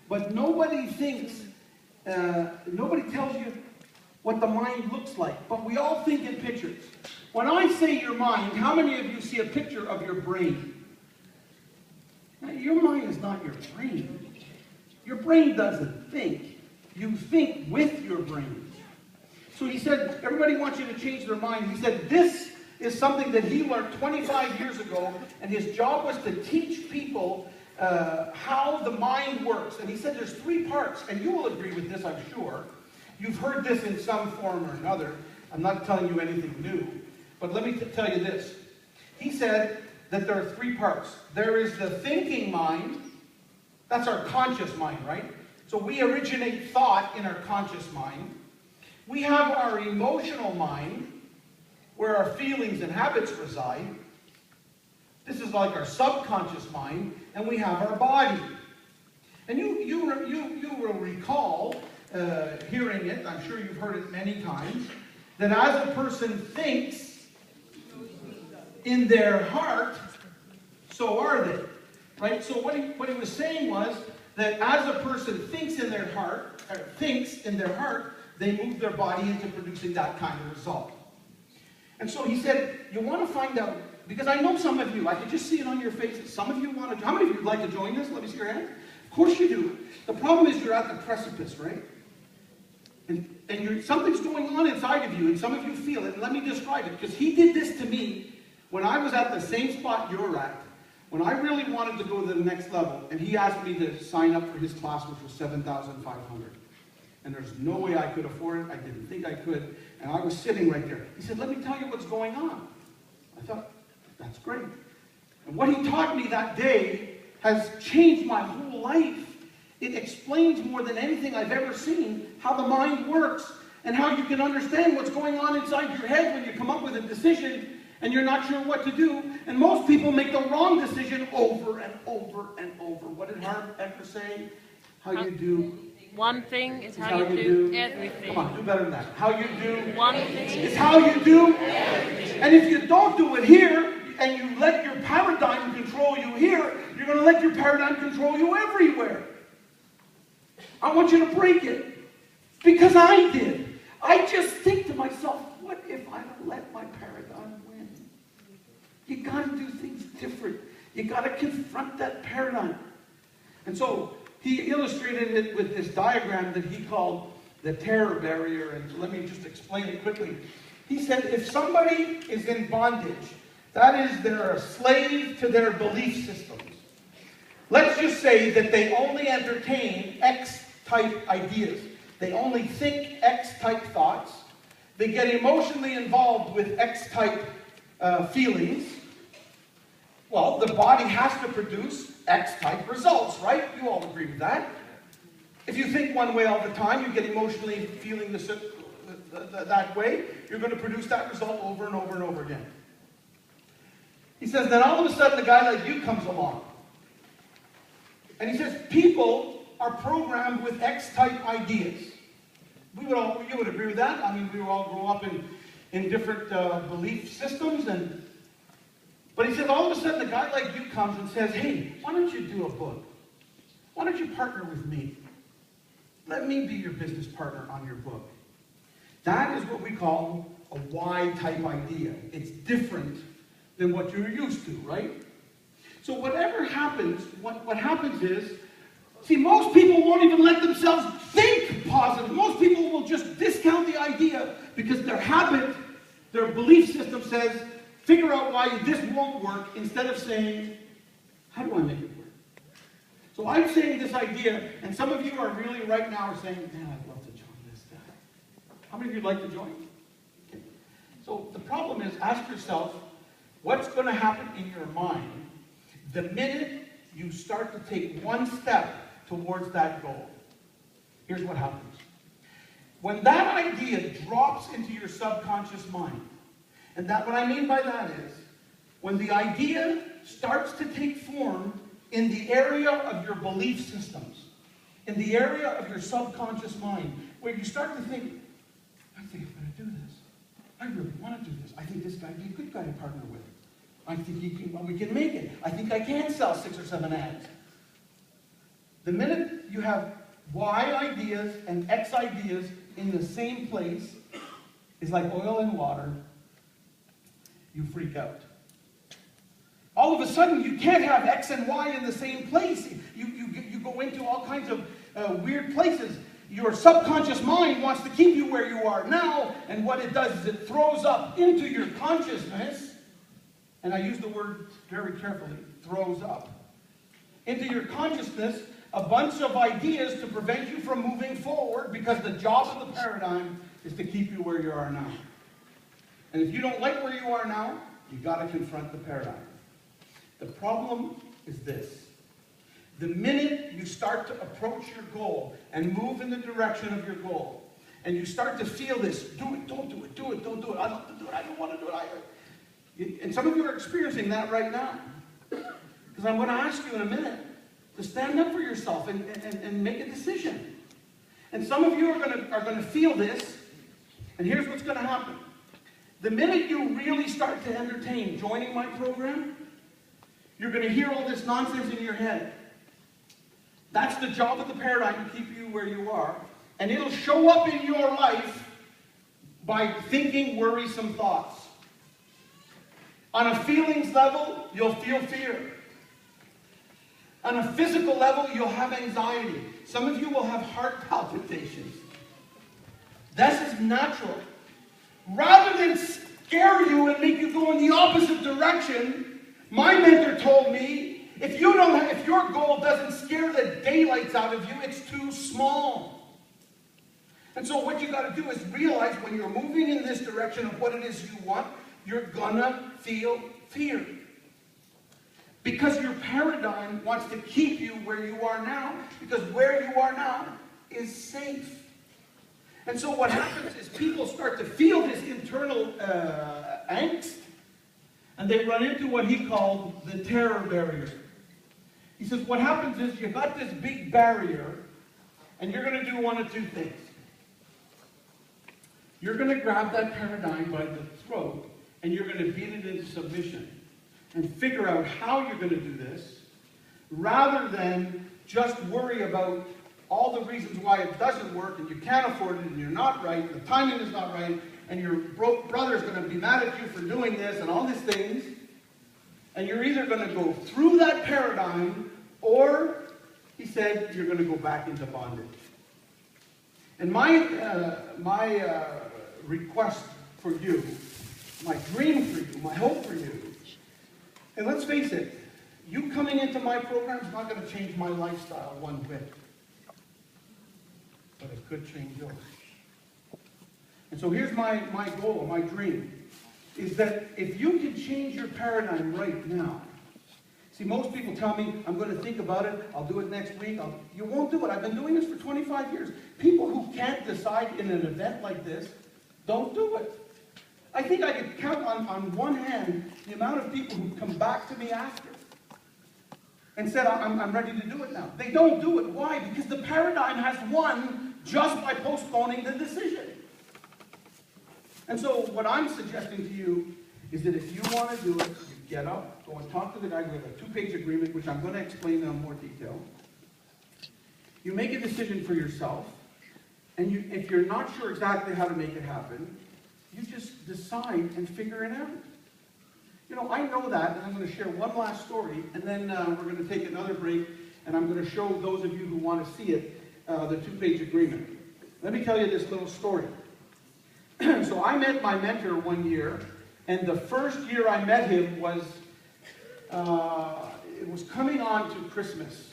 but nobody thinks, nobody tells you what the mind looks like. But we all think in pictures. When I say your mind, how many of you see a picture of your brain? Now, your mind is not your brain. Your brain doesn't think. You think with your brain. So he said, everybody wants you to change their mind. He said, this is something that he learned 25 years ago, and his job was to teach people how the mind works. And he said there's 3 parts, and you will agree with this, I'm sure. You've heard this in some form or another. I'm not telling you anything new. But let me tell you this. He said that there are 3 parts. There is the thinking mind. That's our conscious mind, right? So we originate thought in our conscious mind. We have our emotional mind, where our feelings and habits reside. This is like our subconscious mind, and we have our body. And you will recall, hearing it, I'm sure you've heard it many times, that as a person thinks in their heart, so are they. Right? So what he was saying was that as a person thinks in their heart, they move their body into producing that kind of result. And so he said, you want to find out, because I know some of you, I could just see it on your faces. Some of you want to, how many of you would like to join this? Let me see your hand. Of course you do. The problem is you're at the precipice, right? And something's going on inside of you, and some of you feel it. And let me describe it, because he did this to me when I was at the same spot you're at, when I really wanted to go to the next level, and he asked me to sign up for his class, which was $7,500. And there's no way I could afford it. I didn't think I could. And I was sitting right there. He said, let me tell you what's going on. I thought, that's great. And what he taught me that day has changed my whole life. It explains more than anything I've ever seen how the mind works and how you can understand what's going on inside your head when you come up with a decision and you're not sure what to do. And most people make the wrong decision over and over and over. What did Harv Eker say? How you do one thing is how you do everything. Come on, do better than that. How you do one thing is how you do everything. And if you don't do it here, and you let your paradigm control you here, you're going to let your paradigm control you everywhere. I want you to break it. Because I did. I just think to myself, what if I don't let my paradigm win? You got to do things different. You got to confront that paradigm. And so he illustrated it with this diagram that he called the terror barrier. And let me just explain it quickly. He said if somebody is in bondage, that is, they're a slave to their belief systems. Let's just say that they only entertain X-type ideas. They only think X-type thoughts. They get emotionally involved with X-type feelings. Well, the body has to produce X-type results, right? You all agree with that. If you think one way all the time, you get emotionally feeling that way, you're going to produce that result over and over and over again. He says, then all of a sudden a guy like you comes along. And he says, people are programmed with X-type ideas. You would agree with that? I mean, we all grow up in different belief systems. But he says, all of a sudden a guy like you comes and says, hey, why don't you do a book? Why don't you partner with me? Let me be your business partner on your book. That is what we call a Y-type idea. It's different than what you're used to, right? So whatever happens, what happens is, see, most people won't even let themselves think positive. Most people will just discount the idea because their habit, their belief system says, figure out why this won't work, instead of saying, how do I make it work? So I'm saying this idea, and some of you are really right now are saying, man, I'd love to join this guy. How many of you would like to join? Okay. So the problem is, ask yourself, what's going to happen in your mind the minute you start to take one step towards that goal? Here's what happens. When that idea drops into your subconscious mind, and what I mean by that is, when the idea starts to take form in the area of your belief systems, in the area of your subconscious mind, where you start to think, I think I'm going to do this. I really want to do this. I think this guy would be a good guy to partner with. I think we can make it. I think I can sell 6 or 7 ads. The minute you have Y ideas and X ideas in the same place, it's like oil and water, you freak out. All of a sudden, you can't have X and Y in the same place. You go into all kinds of weird places. Your subconscious mind wants to keep you where you are now, and what it does is it throws up into your consciousness, and I use the word very carefully, throws up, into your consciousness a bunch of ideas to prevent you from moving forward, because the job of the paradigm is to keep you where you are now. And if you don't like where you are now, you've got to confront the paradigm. The problem is this. The minute you start to approach your goal and move in the direction of your goal, and you start to feel this, do it, don't do it, do it, don't do it, I don't want to do it, I don't want to do it. And some of you are experiencing that right now. Because I'm going to ask you in a minute to stand up for yourself and make a decision. And some of you are going to feel this, and here's what's going to happen. The minute you really start to entertain joining my program, you're going to hear all this nonsense in your head. That's the job of the paradigm, to keep you where you are. And it'll show up in your life by thinking worrisome thoughts. On a feelings level, you'll feel fear. On a physical level, you'll have anxiety. Some of you will have heart palpitations. This is natural. Rather than scare you and make you go in the opposite direction, my mentor told me, if your goal doesn't scare the daylights out of you, it's too small. And so what you got to do is realize when you're moving in this direction of what it is you want, you're gonna feel fear. Because your paradigm wants to keep you where you are now, because where you are now is safe. And so what happens is people start to feel this internal angst, and they run into what he called the terror barrier. He says what happens is you got this big barrier, and you're going to do one of two things. You're going to grab that paradigm by the throat, and you're going to beat it into submission and figure out how you're going to do this, rather than just worry about all the reasons why it doesn't work, and you can't afford it, and you're not right, the timing is not right, and your brother's going to be mad at you for doing this, and all these things. And you're either going to go through that paradigm, or, he said, you're going to go back into bondage. And my request for you, my dream for you, my hope for you, and let's face it, you coming into my program is not going to change my lifestyle one bit. But it could change yours. And so here's my goal, my dream, is that if you can change your paradigm right now. See, most people tell me, I'm going to think about it, I'll do it next week. You won't do it. I've been doing this for 25 years. People who can't decide in an event like this, don't do it. I think I could count on one hand the amount of people who come back to me after and said, I'm ready to do it now. They don't do it. Why? Because the paradigm has won just by postponing the decision. And so what I'm suggesting to you is that if you want to do it, you get up, go and talk to the guy. We have a 2-page agreement, which I'm going to explain in more detail. You make a decision for yourself, and if you're not sure exactly how to make it happen, you just decide and figure it out. You know, I know that, and I'm going to share one last story, and then we're going to take another break, and I'm going to show those of you who want to see it, the 2-page agreement. Let me tell you this little story. So I met my mentor one year, and the first year I met him was, it was coming on to Christmas.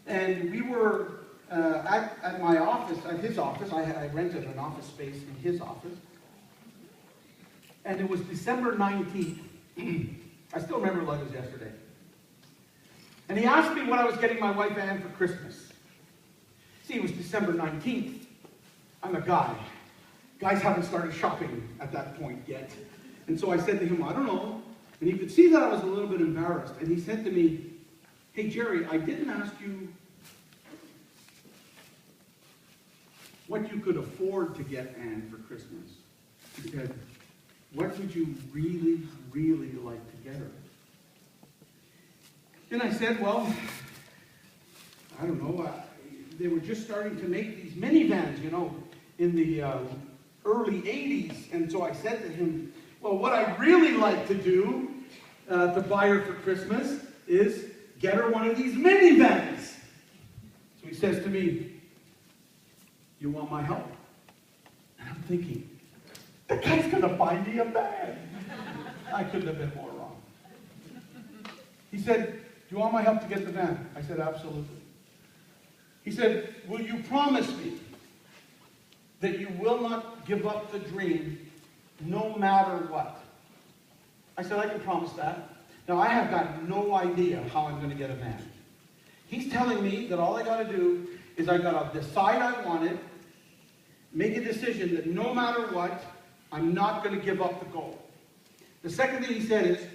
And we were at my office, at his office. I rented an office space in his office. And it was December 19th. I still remember like it was yesterday. And he asked me what I was getting my wife Anne for Christmas. See, it was December 19th. I'm a guy. Guys haven't started shopping at that point yet. And so I said to him, I don't know. And he could see that I was a little bit embarrassed. And he said to me, hey, Gerry, I didn't ask you what you could afford to get Anne for Christmas. He said, what would you really, really like to get her? And I said, well, I don't know, they were just starting to make these minivans, you know, in the early 80s. And so I said to him, well, what I'd really like to do to buy her for Christmas is get her one of these minivans. So he says to me, you want my help? And I'm thinking, the guy's going to buy me a van. I couldn't have been more wrong. He said, do you want my help to get the van? I said, absolutely. He said, will you promise me that you will not give up the dream no matter what? I said, I can promise that. Now, I have got no idea how I'm going to get a van. He's telling me that all I got to do is I got to decide I want it, make a decision that no matter what, I'm not going to give up the goal. The second thing he said is,